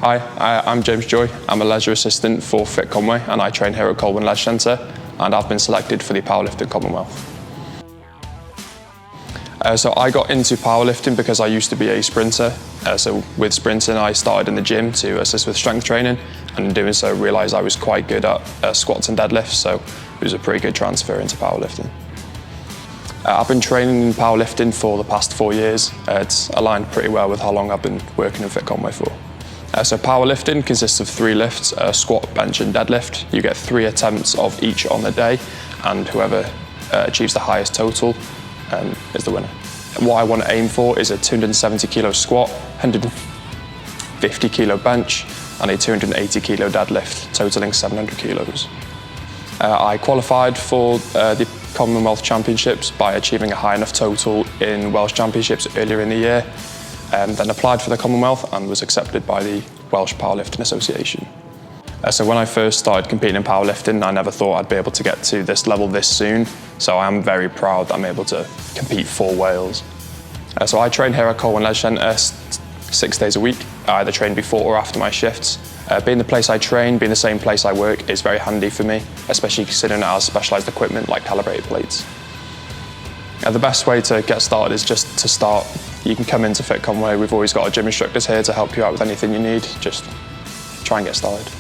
Hi, I'm James Joy. I'm a leisure assistant for Fit Conwy and I train here at Colwyn Leisure Centre, and I've been selected for the powerlifting Commonwealth. So I got into powerlifting because I used to be a sprinter. So with sprinting I started in the gym to assist with strength training, and in doing so realised I was quite good at squats and deadlifts, so it was a pretty good transfer into powerlifting. I've been training in powerlifting for the past 4 years. It's aligned pretty well with how long I've been working in Fit Conwy for. So powerlifting consists of 3 lifts, squat, bench and deadlift. You get 3 attempts of each on the day, and whoever achieves the highest total is the winner. What I want to aim for is a 270 kilo squat, 150 kilo bench and a 280 kilo deadlift, totaling 700 kilos. I qualified for the Commonwealth Championships by achieving a high enough total in Welsh Championships earlier in the year, then applied for the Commonwealth and was accepted by the Welsh Powerlifting Association. So when I first started competing in powerlifting, I never thought I'd be able to get to this level this soon, so I am very proud that I'm able to compete for Wales. So I train here at Colwyn Leisure Centre 6 days a week. I either train before or after my shifts. Being the place I train, being the same place I work is very handy for me, especially considering it has specialised equipment like calibrated plates. The best way to get started is just to start. You can come into Fit Conwy. We've always got our gym instructors here to help you out with anything you need. Just try and get started.